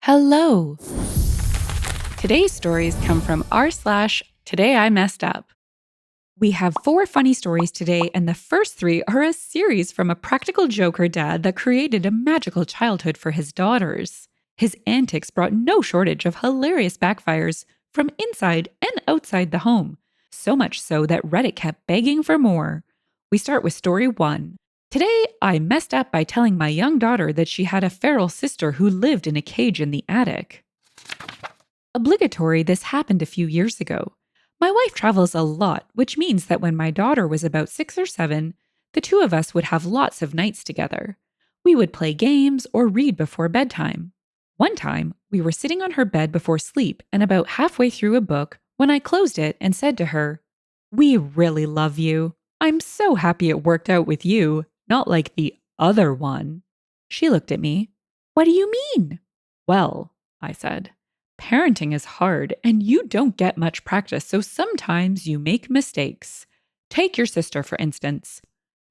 Hello. Today's stories come from r/Today I Messed Up. We have 4 funny stories today, and the first 3 are a series from a practical joker dad that created a magical childhood for his daughters. His antics brought no shortage of hilarious backfires from inside and outside the home, so much so that Reddit kept begging for more. We start with story 1. Today, I messed up by telling my young daughter that she had a feral sister who lived in a cage in the attic. Obligatory, this happened a few years ago. My wife travels a lot, which means that when my daughter was about 6 or 7, the two of us would have lots of nights together. We would play games or read before bedtime. One time, we were sitting on her bed before sleep and about halfway through a book when I closed it and said to her, "We really love you. I'm so happy it worked out with you, not like the other one." She looked at me. "What do you mean?" "Well," I said, "parenting is hard and you don't get much practice, so sometimes you make mistakes. Take your sister, for instance.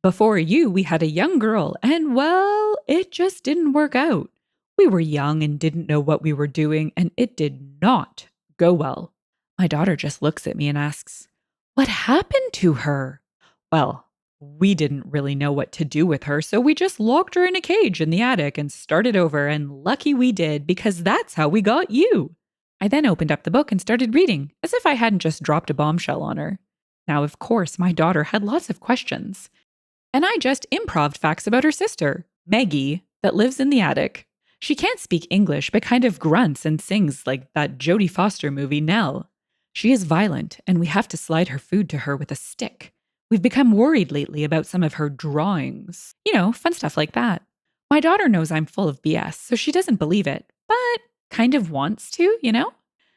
Before you, we had a young girl, and well, it just didn't work out. We were young and didn't know what we were doing, and it did not go well." My daughter just looks at me and asks, "What happened to her?" "Well, we didn't really know what to do with her, so we just locked her in a cage in the attic and started over, and lucky we did, because that's how we got you." I then opened up the book and started reading, as if I hadn't just dropped a bombshell on her. Now, of course, my daughter had lots of questions, and I just improv'd facts about her sister, Maggie, that lives in the attic. She can't speak English, but kind of grunts and sings like that Jodie Foster movie, Nell. She is violent, and we have to slide her food to her with a stick. We've become worried lately about some of her drawings. Fun stuff like that. My daughter knows I'm full of BS, so she doesn't believe it, but kind of wants to.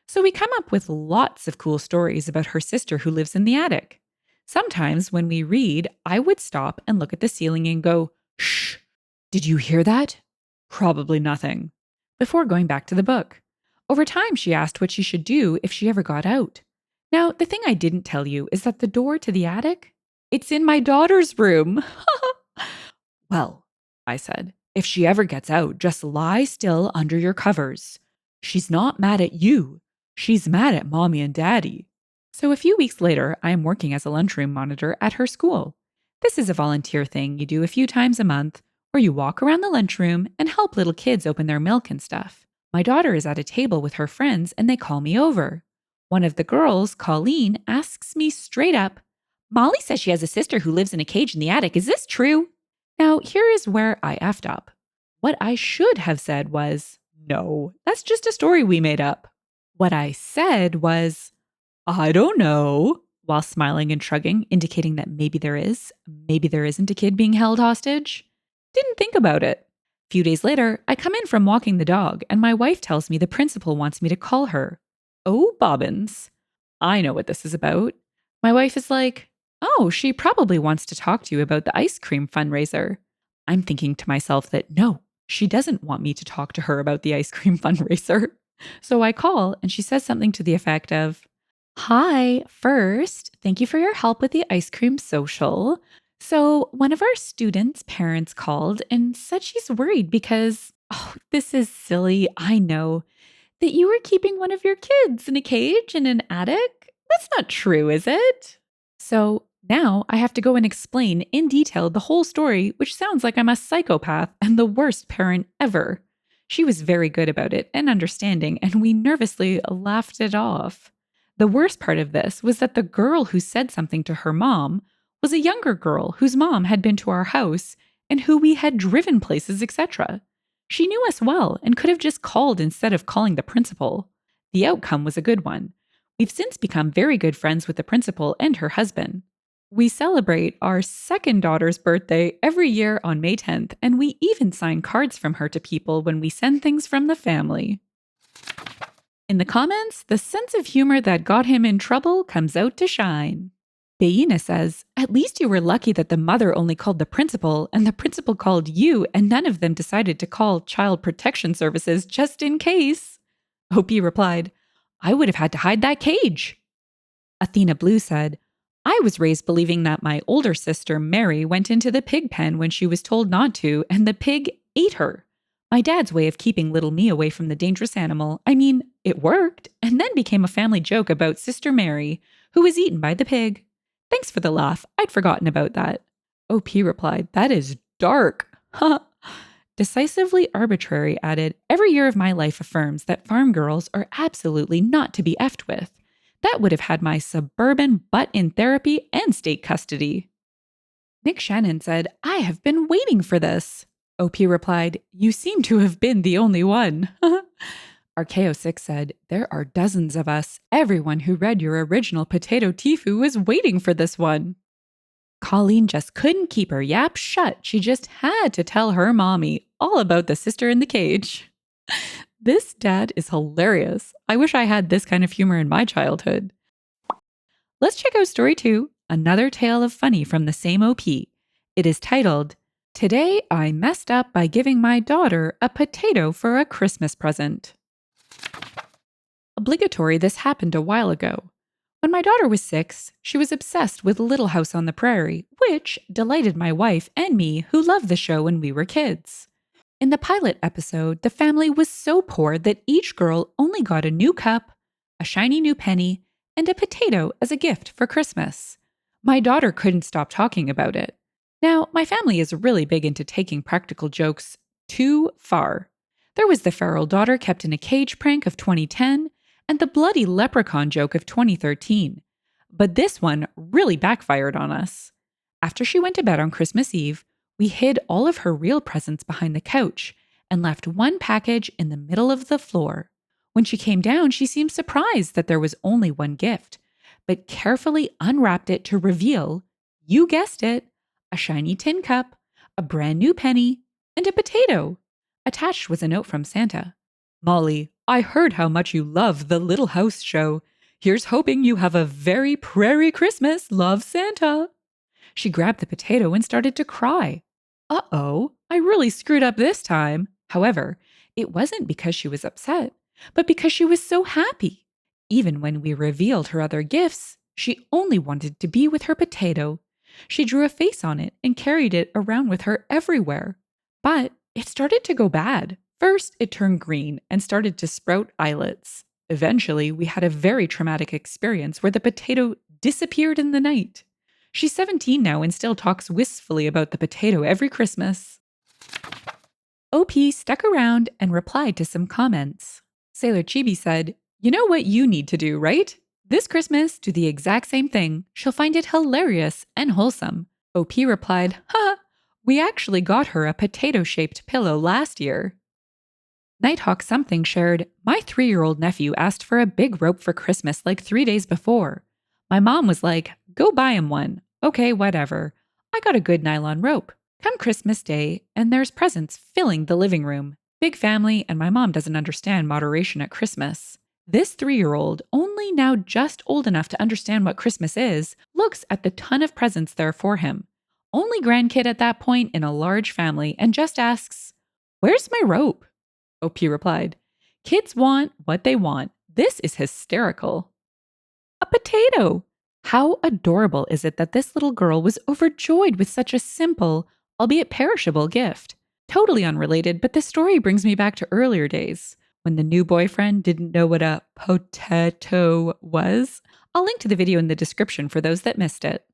So we come up with lots of cool stories about her sister who lives in the attic. Sometimes when we read, I would stop and look at the ceiling and go, "Shh, did you hear that?" "Probably nothing," before going back to the book. Over time, she asked what she should do if she ever got out. Now, the thing I didn't tell you is that the door to the attic, it's in my daughter's room. "Well," I said, "if she ever gets out, just lie still under your covers. She's not mad at you. She's mad at mommy and daddy." So a few weeks later, I am working as a lunchroom monitor at her school. This is a volunteer thing you do a few times a month, where you walk around the lunchroom and help little kids open their milk and stuff. My daughter is at a table with her friends and they call me over. One of the girls, Colleen, asks me straight up, "Molly says she has a sister who lives in a cage in the attic. Is this true?" Now, here is where I effed up. What I should have said was, "No, that's just a story we made up." What I said was, "I don't know," while smiling and shrugging, indicating that maybe there isn't a kid being held hostage. Didn't think about it. A few days later, I come in from walking the dog, and my wife tells me the principal wants me to call her. Oh, bobbins. I know what this is about. My wife is like, "Oh, she probably wants to talk to you about the ice cream fundraiser." I'm thinking to myself that no, she doesn't want me to talk to her about the ice cream fundraiser. So I call, and she says something to the effect of, "Hi, first, thank you for your help with the ice cream social. So, one of our students' parents called and said she's worried because, oh, this is silly, I know, that you were keeping one of your kids in a cage in an attic. That's not true, is it?" So now I have to go and explain in detail the whole story, which sounds like I'm a psychopath and the worst parent ever. She was very good about it and understanding, and we nervously laughed it off. The worst part of this was that the girl who said something to her mom was a younger girl whose mom had been to our house and who we had driven places, etc. She knew us well and could have just called instead of calling the principal. The outcome was a good one. We've since become very good friends with the principal and her husband. We celebrate our second daughter's birthday every year on May 10th, and we even sign cards from her to people when we send things from the family. In the comments, the sense of humor that got him in trouble comes out to shine. Bayina says, "At least you were lucky that the mother only called the principal and the principal called you and none of them decided to call Child Protection Services just in case." OP replied, "I would have had to hide that cage." Athena Blue said, "I was raised believing that my older sister Mary went into the pig pen when she was told not to and the pig ate her. My dad's way of keeping little me away from the dangerous animal. I mean, it worked, and then became a family joke about Sister Mary, who was eaten by the pig. Thanks for the laugh. I'd forgotten about that. OP replied, That is dark. Ha! Decisively arbitrary added, Every year of my life affirms that farm girls are absolutely not to be effed with. That would have had my suburban butt in therapy and state custody. Nick Shannon said, I have been waiting for this. OP replied, You seem to have been the only one. Archaeo6 said, There are dozens of us. Everyone who read your original potato TIFU was waiting for this one. Colleen just couldn't keep her yap shut. She just had to tell her mommy all about the sister in the cage. This dad is hilarious. I wish I had this kind of humor in my childhood. Let's check out story 2, another tale of funny from the same OP. It is titled, Today I messed up by giving my daughter a potato for a Christmas present. Obligatory, this happened a while ago. When my daughter was 6, she was obsessed with Little House on the Prairie, which delighted my wife and me, who loved the show when we were kids. In the pilot episode, the family was so poor that each girl only got a new cup, a shiny new penny, and a potato as a gift for Christmas. My daughter couldn't stop talking about it. Now, my family is really big into taking practical jokes too far. There was the feral daughter kept in a cage prank of 2010, and the bloody Leprechaun joke of 2013. But this one really backfired on us. After she went to bed on Christmas Eve, we hid all of her real presents behind the couch and left one package in the middle of the floor. When she came down, she seemed surprised that there was only one gift, but carefully unwrapped it to reveal, you guessed it, a shiny tin cup, a brand new penny, and a potato. Attached was a note from Santa. Molly, I heard how much you love the Little House show. Here's hoping you have a very prairie Christmas. Love, Santa. She grabbed the potato and started to cry. Uh-oh, I really screwed up this time. However, it wasn't because she was upset, but because she was so happy. Even when we revealed her other gifts, she only wanted to be with her potato. She drew a face on it and carried it around with her everywhere. But it started to go bad. First, it turned green and started to sprout eyelets. Eventually, we had a very traumatic experience where the potato disappeared in the night. She's 17 now and still talks wistfully about the potato every Christmas. OP stuck around and replied to some comments. Sailor Chibi said, You know what you need to do, right? This Christmas, do the exact same thing. She'll find it hilarious and wholesome. OP replied, We actually got her a potato-shaped pillow last year. Nighthawk Something shared, My 3-year-old nephew asked for a big rope for Christmas like 3 days before. My mom was like, Go buy him one. Okay, whatever. I got a good nylon rope. Come Christmas Day, and there's presents filling the living room. Big family, and my mom doesn't understand moderation at Christmas. This 3-year-old, only now just old enough to understand what Christmas is, looks at the ton of presents there for him. Only grandkid at that point in a large family, and just asks, Where's my rope? OP replied, Kids want what they want. This is hysterical. A potato! How adorable is it that this little girl was overjoyed with such a simple, albeit perishable gift? Totally unrelated, but this story brings me back to earlier days, when the new boyfriend didn't know what a potato was. I'll link to the video in the description for those that missed it.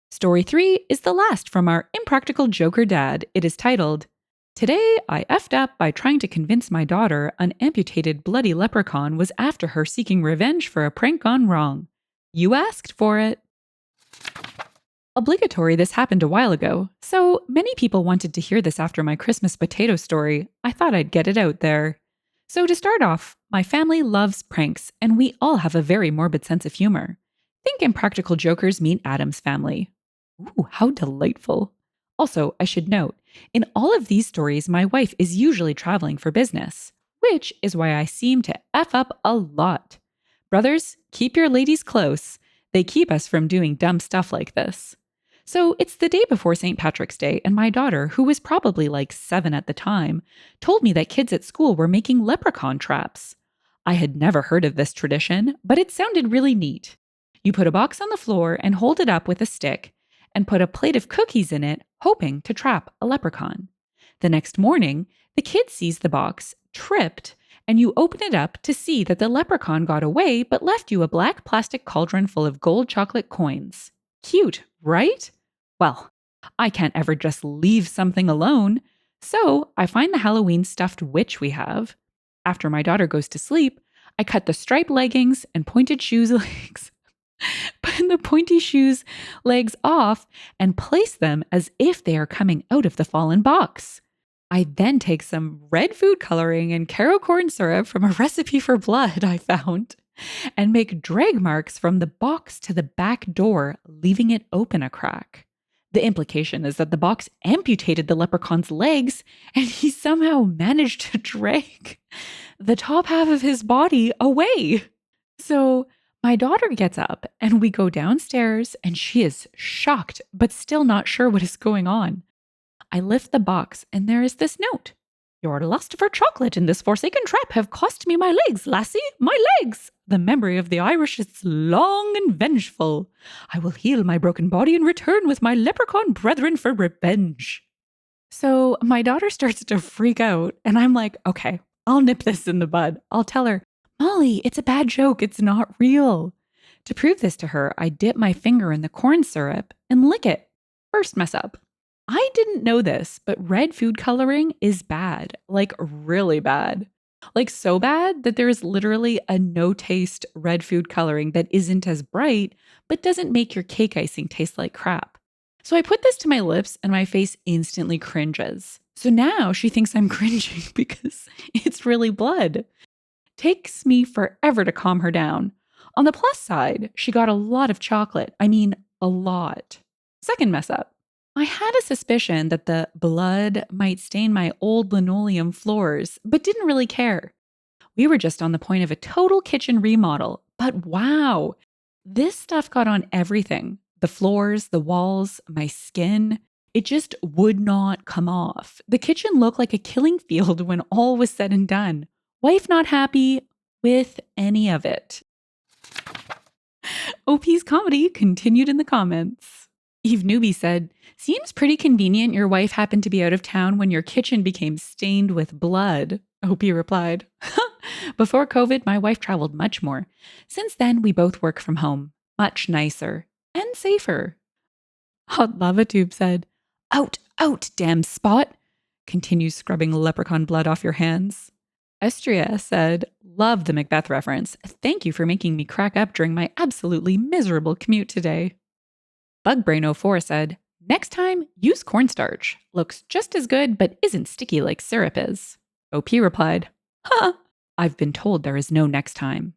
Story 3 is the last from our Impractical Joker Dad. It is titled, Today I effed up by trying to convince my daughter an amputated bloody leprechaun was after her seeking revenge for a prank gone wrong. You asked for it. Obligatory, this happened a while ago, so many people wanted to hear this after my Christmas potato story. I thought I'd get it out there. So to start off, my family loves pranks, and we all have a very morbid sense of humor. Think Impractical Jokers meet Addams Family. Ooh, how delightful. Also, I should note, in all of these stories, my wife is usually traveling for business, which is why I seem to F up a lot. Brothers, keep your ladies close. They keep us from doing dumb stuff like this. So it's the day before St. Patrick's Day, and my daughter, who was probably like 7 at the time, told me that kids at school were making leprechaun traps. I had never heard of this tradition, but it sounded really neat. You put a box on the floor and hold it up with a stick, and put a plate of cookies in it, hoping to trap a leprechaun. The next morning, The kid sees the box, tripped, and you open it up to see that the leprechaun got away but left you a black plastic cauldron full of gold chocolate coins. Cute, right? Well, I can't ever just leave something alone. So I find the Halloween stuffed witch we have. After my daughter goes to sleep, I cut the striped leggings and pointed shoes legs, put the pointy shoes legs off, and place them as if they are coming out of the fallen box. I then take some red food coloring and Caro corn syrup from a recipe for blood I found and make drag marks from the box to the back door, leaving it open a crack. The implication is that the box amputated the leprechaun's legs and he somehow managed to drag the top half of his body away. So my daughter gets up and we go downstairs and she is shocked but still not sure what is going on. I lift the box and there is this note. Your lust for chocolate in this forsaken trap have cost me my legs, lassie, my legs. The memory of the Irish is long and vengeful. I will heal my broken body and return with my leprechaun brethren for revenge. So my daughter starts to freak out and I'm like, okay, I'll nip this in the bud. I'll tell her, Molly, it's a bad joke. It's not real. To prove this to her, I dip my finger in the corn syrup and lick it. First mess up. I didn't know this, but red food coloring is bad, like really bad. Like so bad that there is literally a no-taste red food coloring that isn't as bright, but doesn't make your cake icing taste like crap. So I put this to my lips and my face instantly cringes. So now she thinks I'm cringing because it's really blood. Takes me forever to calm her down. On the plus side, she got a lot of chocolate. I mean, a lot. Second mess up. I had a suspicion that the blood might stain my old linoleum floors, but didn't really care. We were just on the point of a total kitchen remodel, but wow, this stuff got on everything. The floors, the walls, my skin. It just would not come off. The kitchen looked like a killing field when all was said and done. Wife not happy with any of it. OP's comedy continued in the comments. Eve Newbie said, seems pretty convenient your wife happened to be out of town when your kitchen became stained with blood. OP replied, before COVID, my wife traveled much more. Since then, we both work from home. Much nicer and safer. Hot Lava Tube said, out, damn spot. Continue scrubbing leprechaun blood off your hands. Estria said, love the Macbeth reference. Thank you for making me crack up during my absolutely miserable commute today. Bugbrain04 said, next time, use cornstarch. Looks just as good, but isn't sticky like syrup is. OP replied, I've been told there is no next time.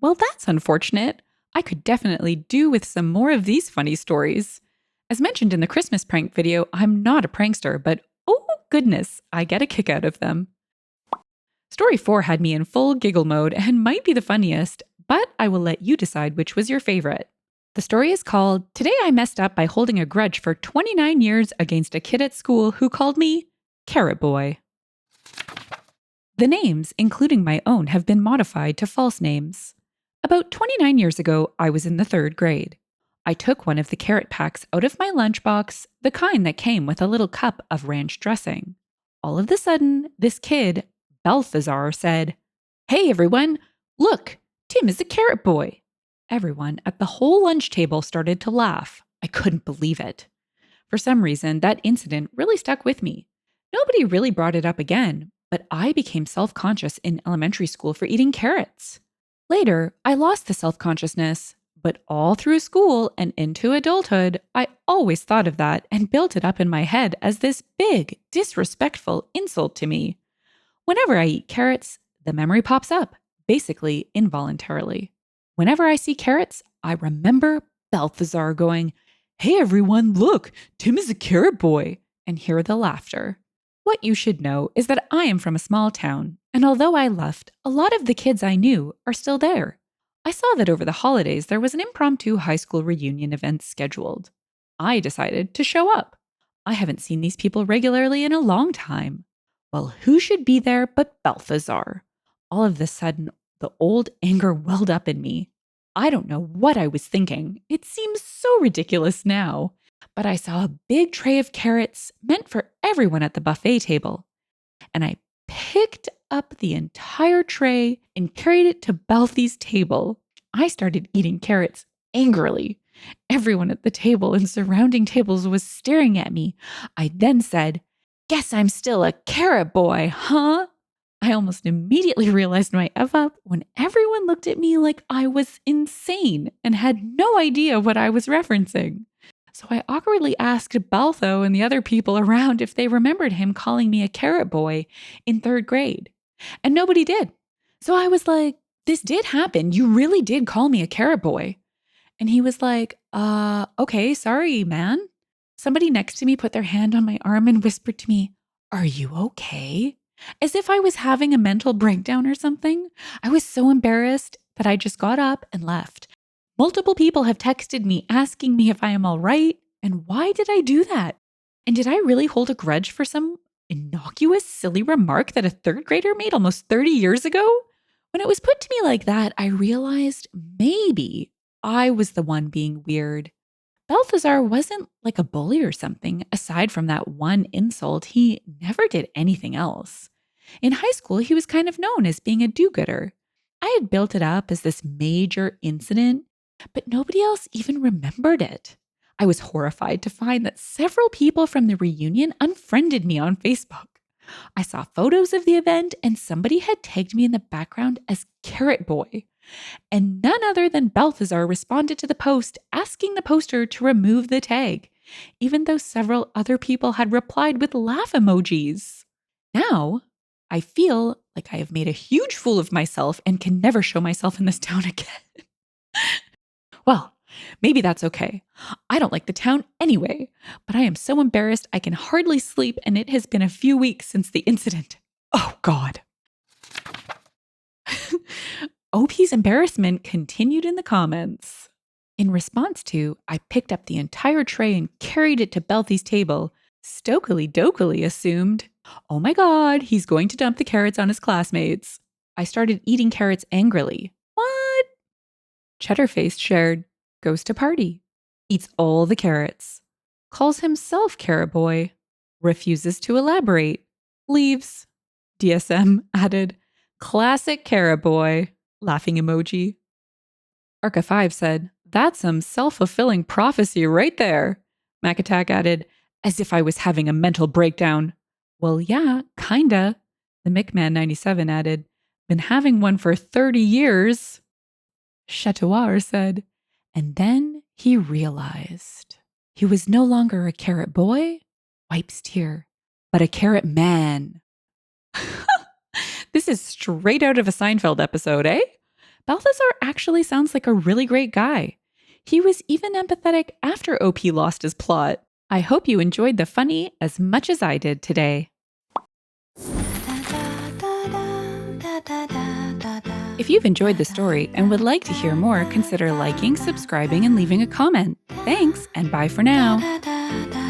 Well, that's unfortunate. I could definitely do with some more of these funny stories. As mentioned in the Christmas prank video, I'm not a prankster, but oh goodness, I get a kick out of them. Story 4 had me in full giggle mode and might be the funniest, but I will let you decide which was your favorite. The story is called, Today I Messed Up by Holding a Grudge for 29 Years Against a Kid at School Who Called Me Carrot Boy. The names, including my own, have been modified to false names. About 29 years ago, I was in the 3rd grade. I took one of the carrot packs out of my lunchbox, the kind that came with a little cup of ranch dressing. All of a sudden, this kid, Balthazar, said, Hey everyone, look, Tim is a carrot boy. Everyone at the whole lunch table started to laugh. I couldn't believe it. For some reason, that incident really stuck with me. Nobody really brought it up again, but I became self-conscious in elementary school for eating carrots. Later, I lost the self-consciousness, but all through school and into adulthood, I always thought of that and built it up in my head as this big, disrespectful insult to me. Whenever I eat carrots, the memory pops up, basically involuntarily. Whenever I see carrots, I remember Balthazar going, Hey everyone, look, Tim is a carrot boy, and hear the laughter. What you should know is that I am from a small town, and although I left, a lot of the kids I knew are still there. I saw that over the holidays there was an impromptu high school reunion event scheduled. I decided to show up. I haven't seen these people regularly in a long time. Well, who should be there but Balthazar? All of a sudden, the old anger welled up in me. I don't know what I was thinking. It seems so ridiculous now. But I saw a big tray of carrots meant for everyone at the buffet table. and I picked up the entire tray and carried it to Balthi's table. I started eating carrots angrily. Everyone at the table and surrounding tables was staring at me. I then said, "Guess I'm still a carrot boy, huh?" I almost immediately realized my F up when everyone looked at me like I was insane and had no idea what I was referencing. So I awkwardly asked Baltho and the other people around if they remembered him calling me a carrot boy in 3rd grade. And nobody did. So I was like, "This did happen. You really did call me a carrot boy." And he was like, okay, sorry, man." Somebody next to me put their hand on my arm and whispered to me, "Are you okay?" As if I was having a mental breakdown or something. I was so embarrassed that I just got up and left. Multiple people have texted me asking me if I am all right, and why did I do that? And did I really hold a grudge for some innocuous, silly remark that a 3rd grader made almost 30 years ago? When it was put to me like that, I realized maybe I was the one being weird. Balthazar wasn't like a bully or something. Aside from that one insult, he never did anything else. In high school, he was kind of known as being a do-gooder. I had built it up as this major incident, but nobody else even remembered it. I was horrified to find that several people from the reunion unfriended me on Facebook. I saw photos of the event and somebody had tagged me in the background as Carrot Boy. And none other than Balthazar responded to the post asking the poster to remove the tag, even though several other people had replied with laugh emojis. Now, I feel like I have made a huge fool of myself and can never show myself in this town again. Well, maybe that's okay. I don't like the town anyway, but I am so embarrassed I can hardly sleep, and it has been a few weeks since the incident. Oh, God. OP's embarrassment continued in the comments. In response to, I picked up the entire tray and carried it to Belthy's table, Stokely Dokely assumed, "Oh my God, he's going to dump the carrots on his classmates." I started eating carrots angrily. What? Cheddarface shared, "Goes to party. Eats all the carrots. Calls himself Carrot Boy. Refuses to elaborate. Leaves." DSM added, "Classic Carrot Boy." Laughing emoji. Arca 5 said, "That's some self-fulfilling prophecy right there." Mac Attack added, "As if I was having a mental breakdown." Well, yeah, kinda. The McMahon97 added, "Been having one for 30 years. Chatouar said, "And then he realized he was no longer a carrot boy," wipes tear, "but a carrot man." This is straight out of a Seinfeld episode, eh? Balthazar actually sounds like a really great guy. He was even empathetic after OP lost his plot. I hope you enjoyed the funny as much as I did today. If you've enjoyed the story and would like to hear more, consider liking, subscribing, and leaving a comment. Thanks, and bye for now.